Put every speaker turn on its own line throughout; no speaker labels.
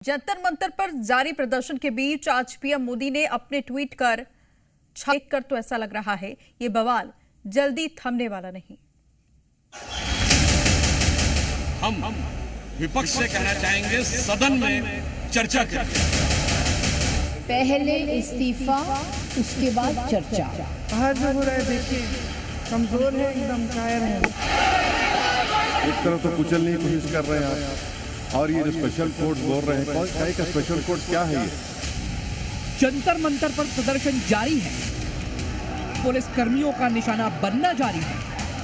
जंतर मंतर पर जारी प्रदर्शन के बीच आज पीएम मोदी ने अपने ट्वीट कर देखकर तो ऐसा लग रहा है ये बवाल जल्दी थमने वाला नहीं।
हम विपक्ष से कहना चाहेंगे सदन में चर्चा करें।
पहले इस्तीफा उसके बाद चर्चा।
बाहर जो हो रहा है देखिए, कमजोर है, एकदम कायर है।
एक तरफ तो कुचलने की कोशिश कर रहे हैं आप, और ये जो स्पेशल कोर्ट बोल रहे हैं, कौन का स्पेशल कोर्ट क्या है ये?
जंतर मंतर पर प्रदर्शन जारी है, पुलिस कर्मियों का निशाना बनना जारी है,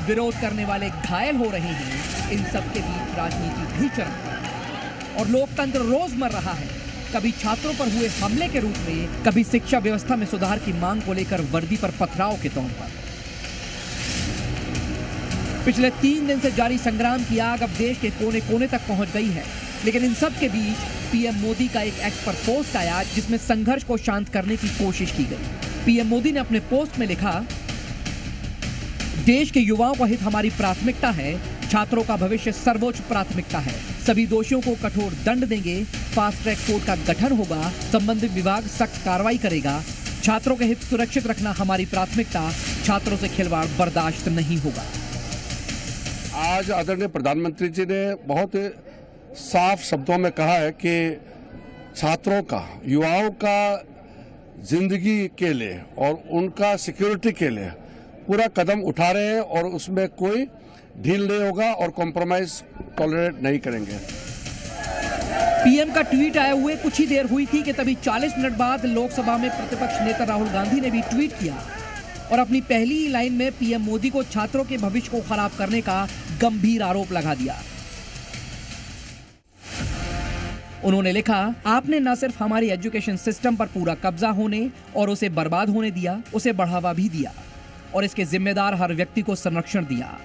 विरोध करने वाले घायल हो रहे हैं। इन सब के बीच राजनीति भी चल रही है और लोकतंत्र रोज मर रहा है, कभी छात्रों पर हुए हमले के रूप में, कभी शिक्षा व्यवस्था में सुधार की मांग को लेकर वर्दी पर पथराव के तौर पर। पिछले 3 दिन से जारी संग्राम की आग अब देश के कोने कोने तक पहुंच गई है, लेकिन इन सब के बीच पीएम मोदी का एक एक्स पर पोस्ट आया जिसमें संघर्ष को शांत करने की कोशिश की गई। पीएम मोदी ने अपने पोस्ट में लिखा, देश के युवाओं का हित हमारी प्राथमिकता है, छात्रों का भविष्य सर्वोच्च प्राथमिकता है, सभी दोषियों को कठोर दंड देंगे, फास्ट ट्रैक कोर्ट का गठन होगा, संबंधित विभाग सख्त कार्रवाई करेगा, छात्रों के हित सुरक्षित रखना हमारी प्राथमिकता, छात्रों से खिलवाड़ बर्दाश्त नहीं होगा।
आज आदरणीय प्रधानमंत्री जी ने बहुत साफ शब्दों में कहा है कि छात्रों का, युवाओं का जिंदगी के लिए और उनका सिक्योरिटी के लिए पूरा कदम उठा रहे हैं और उसमें कोई ढील नहीं होगा और कॉम्प्रोमाइज टॉलरेट नहीं करेंगे।
पीएम का ट्वीट आए हुए कुछ ही देर हुई थी कि तभी 40 मिनट बाद लोकसभा में प्रतिपक्ष नेता राहुल गांधी ने भी ट्वीट किया और अपनी पहली ही लाइन में पीएम मोदी को छात्रों के भविष्य को खराब करने का गंभीर आरोप लगा दिया। उन्होंने लिखा, आपने न सिर्फ हमारी एजुकेशन सिस्टम पर पूरा कब्जा होने और उसे बर्बाद होने दिया, उसे बढ़ावा भी दिया और इसके जिम्मेदार हर व्यक्ति को संरक्षण दिया।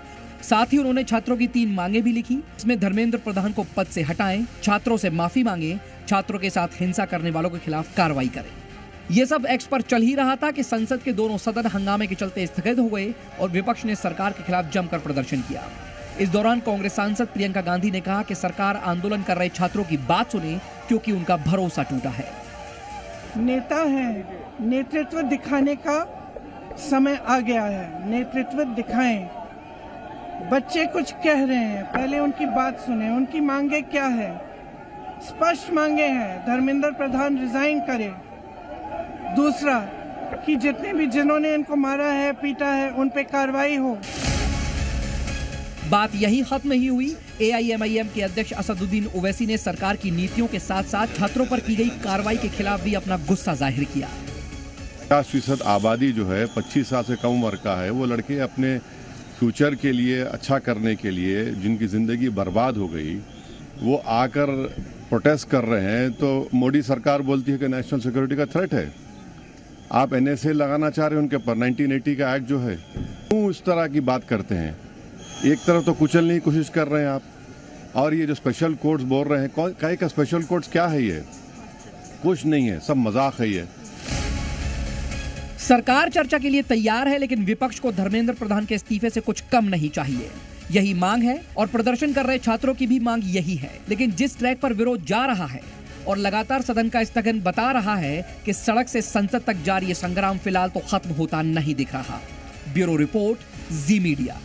साथ ही उन्होंने छात्रों की 3 मांगे भी लिखी, इसमें धर्मेंद्र प्रधान को पद से हटाएं, छात्रों से माफी मांगे, छात्रों के साथ हिंसा करने वालों के खिलाफ कार्रवाई करें। ये सब एक्स पर चल ही रहा था कि संसद के दोनों सदन हंगामे के चलते स्थगित हो गए और विपक्ष ने सरकार के खिलाफ जमकर प्रदर्शन किया। इस दौरान कांग्रेस सांसद प्रियंका गांधी ने कहा कि सरकार आंदोलन कर रहे छात्रों की बात सुने क्योंकि उनका भरोसा टूटा है।
नेता है, नेतृत्व दिखाने का समय आ गया है, नेतृत्व दिखाएं। बच्चे कुछ कह रहे हैं, पहले उनकी बात सुने, उनकी मांगे क्या है। स्पष्ट मांगे हैं, धर्मेंद्र प्रधान रिजाइन करे। दूसरा कि जिन्होंने इनको मारा है, पीटा है, उन पे कार्रवाई हो।
बात यही खत्म नहीं हुई। एआईएमआईएम के अध्यक्ष असदुद्दीन ओवैसी ने सरकार की नीतियों के साथ साथ छात्रों पर की गई कार्रवाई के खिलाफ भी अपना गुस्सा जाहिर किया।
50% आबादी जो है 25 साल से कम उम्र का है, वो लड़के अपने फ्यूचर के लिए, अच्छा करने के लिए, जिनकी जिंदगी बर्बाद हो गई, वो आकर प्रोटेस्ट कर रहे हैं। तो मोदी सरकार बोलती है कि नेशनल सिक्योरिटी का थ्रेट है। आप एनएसए लगाना चाह रहे हैं उनके ऊपर, 1980 का एक्ट जो है। क्यों इस तरह की बात करते हैं? एक तरफ तो कुचलने की कोशिश कर रहे हैं आप, और ये जो स्पेशल कोर्ट्स बोल रहे हैं, कौन का स्पेशल कोर्ट्स क्या है? ये कुछ नहीं है, सब मजाक है। ये
सरकार चर्चा के लिए तैयार है, लेकिन विपक्ष को धर्मेंद्र प्रधान के इस्तीफे से कुछ कम नहीं चाहिए। यही मांग है और प्रदर्शन कर रहे छात्रों की भी मांग यही है। लेकिन जिस ट्रैक पर विरोध जा रहा है और लगातार सदन का स्थगन बता रहा है कि सड़क से संसद तक जारी ये संग्राम फिलहाल तो खत्म होता नहीं दिख रहा। ब्यूरो रिपोर्ट, जी मीडिया।